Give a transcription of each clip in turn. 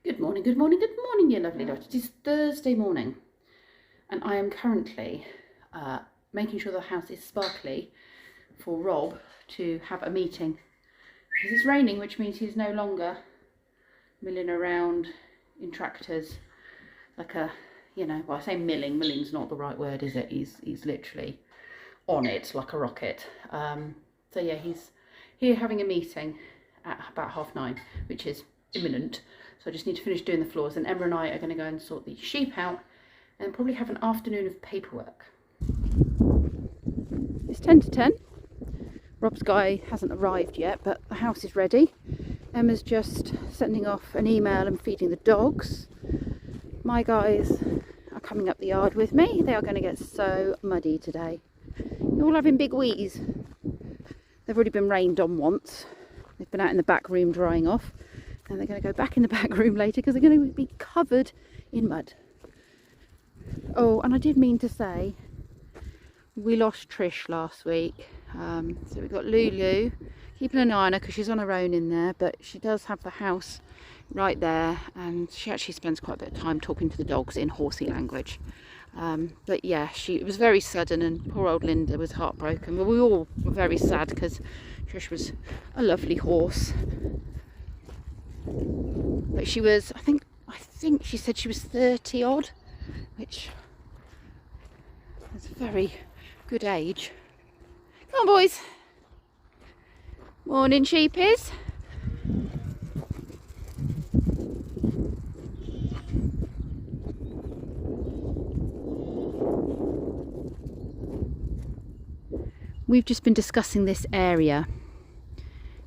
Good morning, good morning, good morning, you lovely lot. It is Thursday morning and I am currently making sure the house is sparkly for Rob to have a meeting. Because it's raining, which means he's no longer milling around in tractors like a, well, I say milling, milling's not the right word, is it? He's literally on it like a rocket. So yeah, he's here having a meeting at about 9:30, which is imminent. So I just need to finish doing the floors, and Emma and I are going to go and sort the sheep out and probably have an afternoon of paperwork. It's 10 to 10. Rob's guy hasn't arrived yet, but the house is ready. Emma's just sending off an email and feeding the dogs. My guys are coming up the yard with me. They are going to get so muddy today. You're all having big wheeze. They've already been rained on once. They've been out in the back room drying off. And they're going to go back in the back room later because they're going to be covered in mud. Oh, and I did mean to say, we lost Trish last week. So we've got Lulu, keeping an eye on her because she's on her own in there, but she does have the house right there, and she actually spends quite a bit of time talking to the dogs in horsey language. But yeah, it was very sudden, and poor old Linda was heartbroken. Well, we all were very sad because Trish was a lovely horse. But she was, I think she said she was 30 odd, which is a very good age. Come on, boys. Morning, sheepies. We've just been discussing this area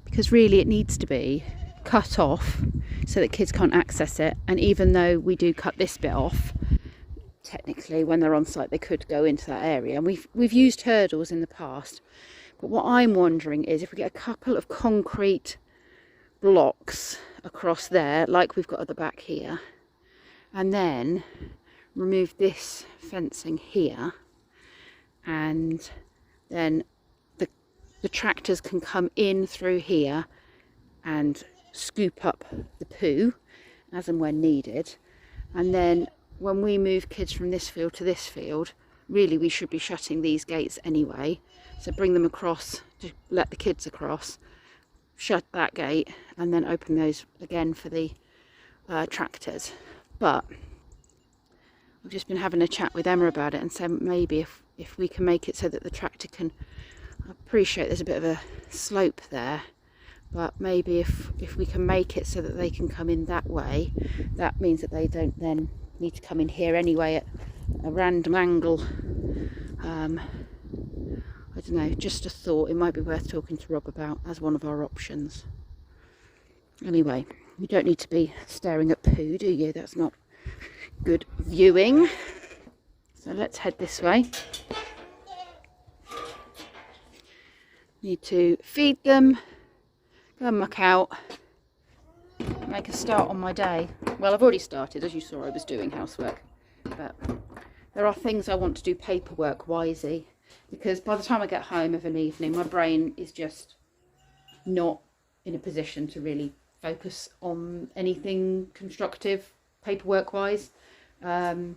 because really it needs to be cut off so that kids can't access it. And even though we do cut this bit off, technically when they're on site they could go into that area, and we've used hurdles in the past. But what I'm wondering is if we get a couple of concrete blocks across there like we've got at the back here, and then remove this fencing here, and then the tractors can come in through here and scoop up the poo as and when needed. And then when we move kids from this field to this field, really we should be shutting these gates anyway. So bring them across to let the kids across, shut that gate, and then open those again for the tractors. But I've just been having a chat with Emma about it and said maybe if we can make it so that the tractor can, I appreciate there's a bit of a slope there, but maybe if we can make it so that they can come in that way, that means that they don't then need to come in here anyway at a random angle. I don't know, just a thought. It might be worth talking to Rob about as one of our options. Anyway, you don't need to be staring at poo, do you? That's not good viewing. So let's head this way. Need to feed them, go and muck out, make a start on my day. Well, I've already started. As you saw, I was doing housework, but there are things I want to do paperwork wisey, because by the time I get home of an evening, my brain is just not in a position to really focus on anything constructive paperwork wise. So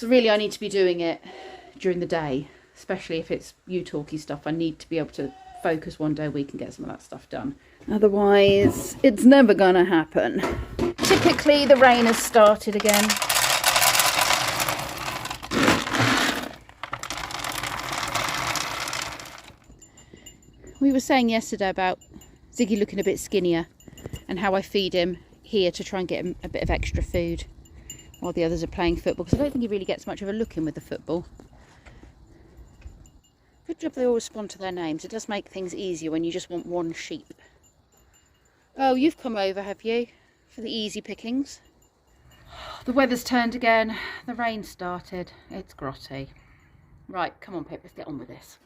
really I need to be doing it during the day, especially if it's you talky stuff. I need to be able to focus one day a week and get some of that stuff done. Otherwise, it's never gonna happen. Typically, the rain has started again. We were saying yesterday about Ziggy looking a bit skinnier and how I feed him here to try and get him a bit of extra food while the others are playing football, because I don't think he really gets much of a look in with the football. Good job they all respond to their names. It does make things easier when you just want one sheep. Oh, you've come over, have you, for the easy pickings? The weather's turned again. The rain started. It's grotty. Right, come on, Pip, let's get on with this.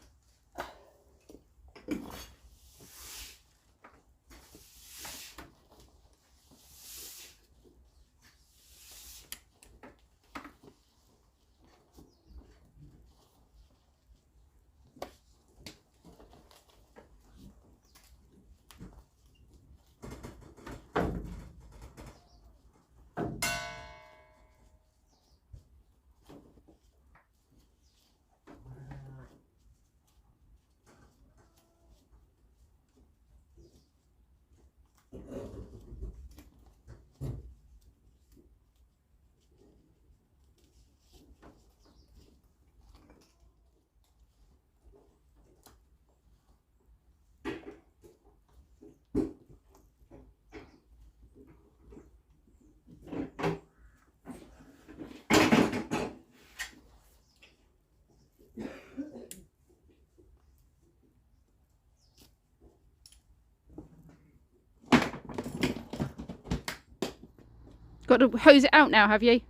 Got to hose it out now, have you?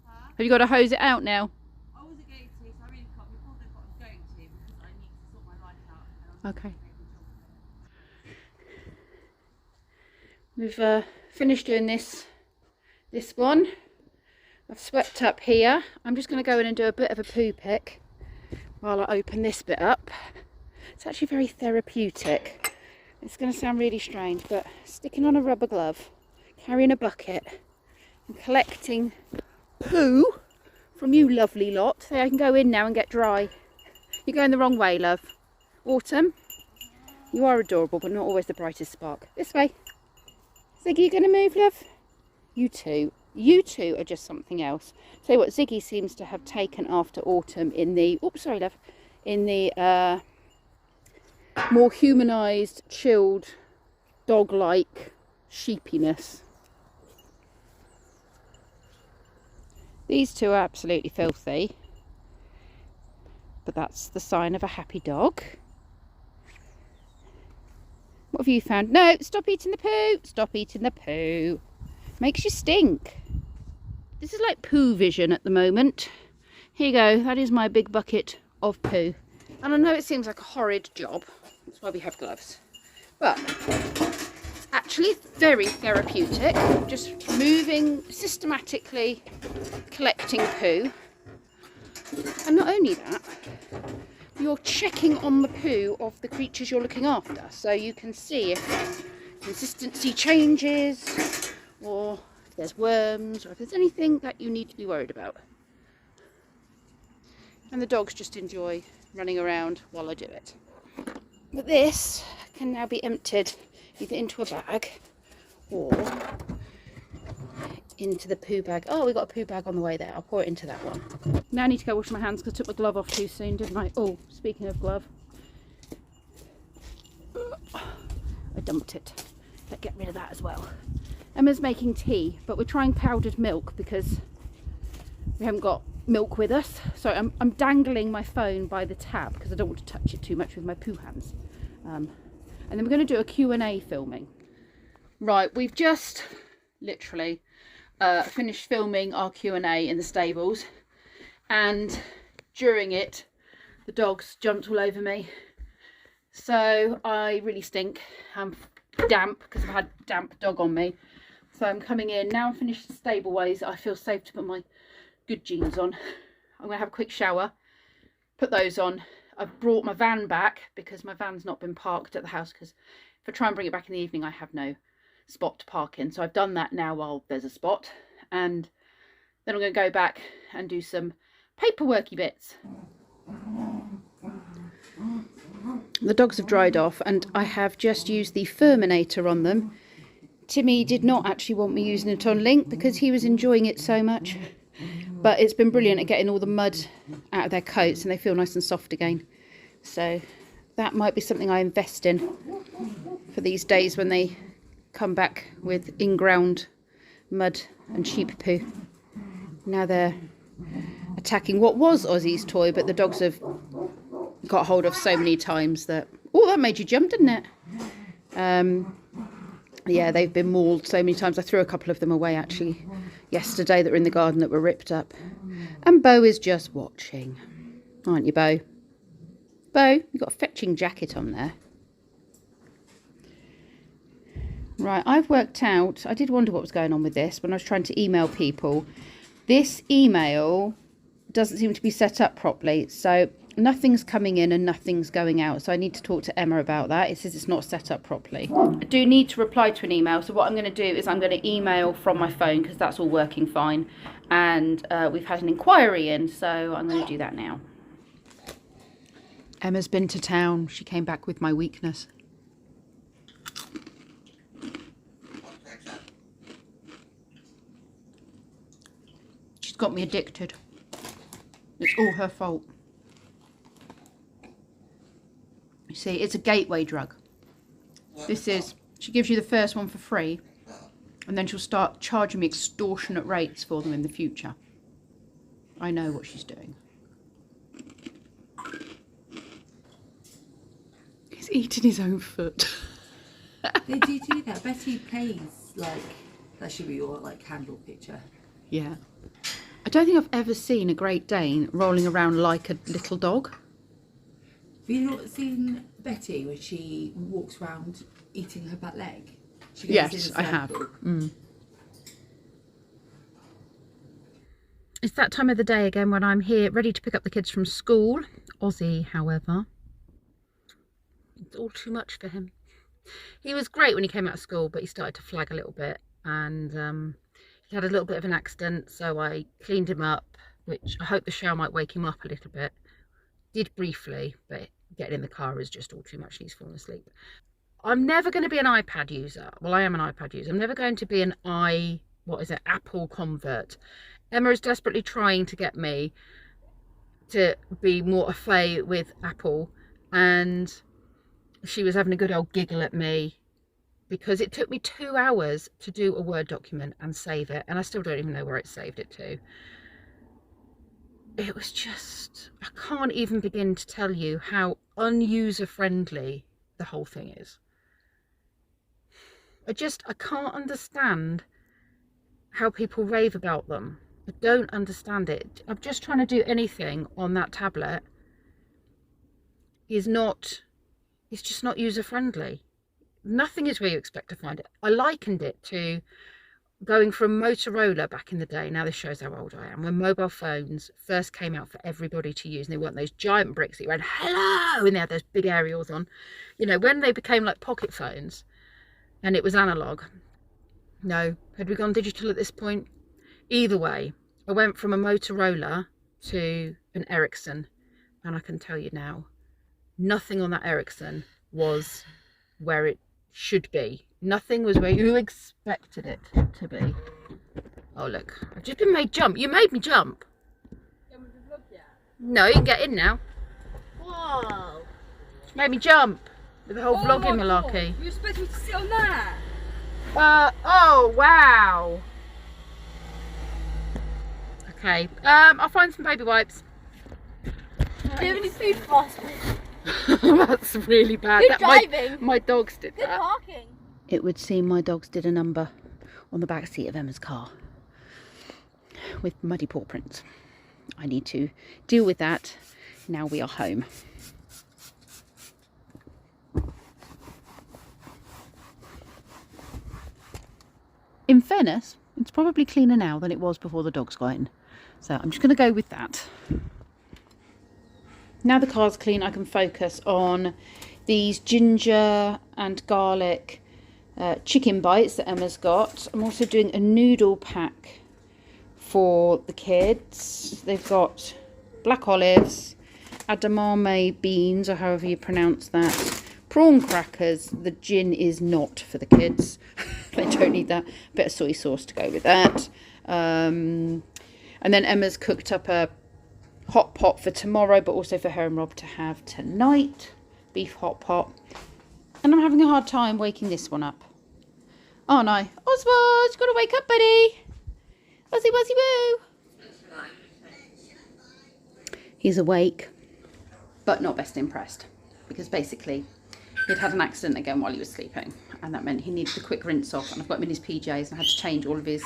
Huh? Have you got to hose it out now? I wasn't going to, so I really can't. Before they've got going to, because I need to sort my life out. And I'm Okay. Doing a job. We've finished doing this one. I've swept up here. I'm just going to go in and do a bit of a poo pick while I open this bit up. It's actually very therapeutic. It's going to sound really strange, but sticking on a rubber glove, carrying a bucket and collecting poo from you lovely lot so I can go in now and get dry. You're going the wrong way, love. Autumn, you are adorable, but not always the brightest spark. This way. Ziggy, you going to move, love? You two are just something else. Tell you what, Ziggy seems to have taken after Autumn in the, oops, sorry, love, in the more humanised, chilled, dog-like sheepiness. These two are absolutely filthy, but that's the sign of a happy dog. What have you found? No, stop eating the poo. Stop eating the poo. Makes you stink. This is like poo vision at the moment. Here you go. That is my big bucket of poo. And I know it seems like a horrid job. That's why we have gloves. But it's actually very therapeutic. Just moving, systematically collecting poo. And not only that, you're checking on the poo of the creatures you're looking after, so you can see if consistency changes or if there's worms or if there's anything that you need to be worried about. And the dogs just enjoy running around while I do it. But this can now be emptied either into a bag or into the poo bag. Oh, we got a poo bag on the way there. I'll pour it into that one. Now I need to go wash my hands because I took my glove off too soon, didn't I? Oh, speaking of glove, I dumped it. Let's get rid of that as well. Emma's making tea, but we're trying powdered milk because we haven't got milk with us. So I'm dangling my phone by the tap because I don't want to touch it too much with my poo hands. And then we're going to do a Q&A filming. Right, we've just literally finished filming our Q&A in the stables, and during it the dogs jumped all over me, so I really stink. I'm damp because I've had damp dog on me, so I'm coming in now. I'm finished the stable ways. I feel safe to put my good jeans on. I'm gonna have a quick shower, put those on. I've brought my van back because my van's not been parked at the house, because if I try and bring it back in the evening I have no spot to park in, so I've done that now while there's a spot, and then I'm going to go back and do some paperworky bits. The dogs have dried off and I have just used the Furminator on them. Timmy did not actually want me using it on Link because he was enjoying it so much, but it's been brilliant at getting all the mud out of their coats and they feel nice and soft again. So that might be something I invest in for these days when they come back with in-ground mud and sheep poo. Now they're attacking what was Ozzy's toy, but the dogs have got hold of so many times that... Oh, that made you jump, didn't it? Yeah, they've been mauled so many times. I threw a couple of them away actually yesterday that were in the garden that were ripped up. And Bo is just watching. Aren't you, Bo? Bo, you've got a fetching jacket on there. Right, I've worked out, I did wonder what was going on with this when I was trying to email people. This email doesn't seem to be set up properly, so nothing's coming in and nothing's going out. So I need to talk to Emma about that. It says it's not set up properly. I do need to reply to an email, so what I'm going to do is I'm going to email from my phone because that's all working fine. And we've had an inquiry in, so I'm going to do that now. Emma's been to town. She came back with my weakness. She's got me addicted. It's all her fault. You see, it's a gateway drug. This is, she gives you the first one for free, and then she'll start charging me extortionate rates for them in the future. I know what she's doing. He's eating his own foot. They do that. Betty plays like That should be your like candle picture. Yeah. I don't think I've ever seen a Great Dane rolling around like a little dog. Have you not seen Betty when she walks around eating her back leg? She goes Yes, in a I have. circle. It's that time of the day again when I'm here ready to pick up the kids from school. Ozzy, however, it's all too much for him. He was great when he came out of school, but he started to flag a little bit, and he had a little bit of an accident, so I cleaned him up, which I hope the shower might wake him up a little bit. Did briefly, but getting in the car is just all too much. He's fallen asleep. I'm never going to be an iPad user. Well, I am an iPad user. I'm never going to be an Apple convert. Emma is desperately trying to get me to be more au fait with Apple, and she was having a good old giggle at me because it took me 2 hours to do a Word document and save it, and I still don't even know where it saved it to. It was just, I can't even begin to tell you how unuser friendly the whole thing is. I can't understand how people rave about them. I don't understand it. I'm just trying to do anything on that tablet. It's just not user friendly. Nothing is where you expect to find it. I likened it to going from Motorola back in the day. Now this shows how old I am. When mobile phones first came out for everybody to use, and they weren't those giant bricks that you went, hello, and they had those big aerials on. You know, when they became like pocket phones and it was analog. No, had we gone digital at this point? Either way, I went from a Motorola to an Ericsson, and I can tell you now, nothing on that Ericsson was where it should be. Nothing was where you expected it to be. Oh look, I've just been made jump. You made me jump. No, you can get in now. Whoa! You made me jump with the whole vlogging malarkey. You expect me to sit on that? Oh wow. Okay, I'll find some baby wipes. Do you have any food for us? That's really bad. Good driving. My dogs did Good that. parking. It would seem my dogs did a number on the back seat of Emma's car with muddy paw prints. I need to deal with that now we are home. In fairness, it's probably cleaner now than it was before the dogs got in. So I'm just going to go with that. Now the car's clean, I can focus on these ginger and garlic chicken bites that Emma's got. I'm also doing a noodle pack for the kids. They've got black olives, edamame beans, or however you pronounce that, prawn crackers. The gin is not for the kids. They don't need that. A bit of soy sauce to go with that. And then Emma's cooked up a hot pot for tomorrow, but also for her and Rob to have tonight. Beef hot pot. And I'm having a hard time waking this one up. Aren't I? Oswald, you've got to wake up, buddy. Wuzzy, wuzzy, woo. He's awake, but not best impressed, because basically he'd had an accident again while he was sleeping, and that meant he needed a quick rinse off, and I've got him in his PJs, and I had to change all of his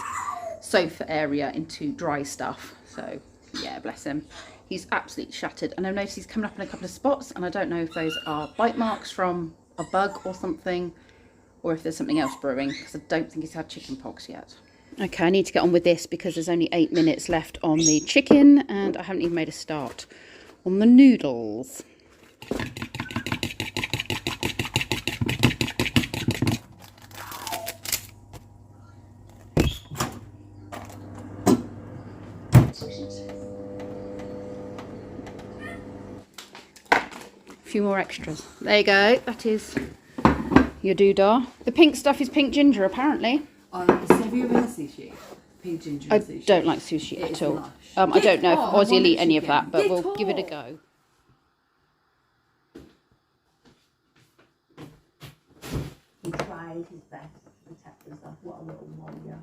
sofa area into dry stuff. So yeah, bless him. He's absolutely shattered, and I've noticed he's coming up in a couple of spots, and I don't know if those are bite marks from a bug or something, or if there's something else brewing, because I don't think he's had chicken pox yet. Okay, I need to get on with this because there's only 8 minutes left on the chicken, and I haven't even made a start on the noodles. A few more extras. There you go. That is your doodah. The pink stuff is pink ginger, apparently. Have you ever had sushi? Pink ginger I sushi. don't like sushi It at is all. lush. I don't know if I Ozzy will want eat any of chicken. that, but Get we'll give it a off. go. He tried his best to protect himself. What a little warrior.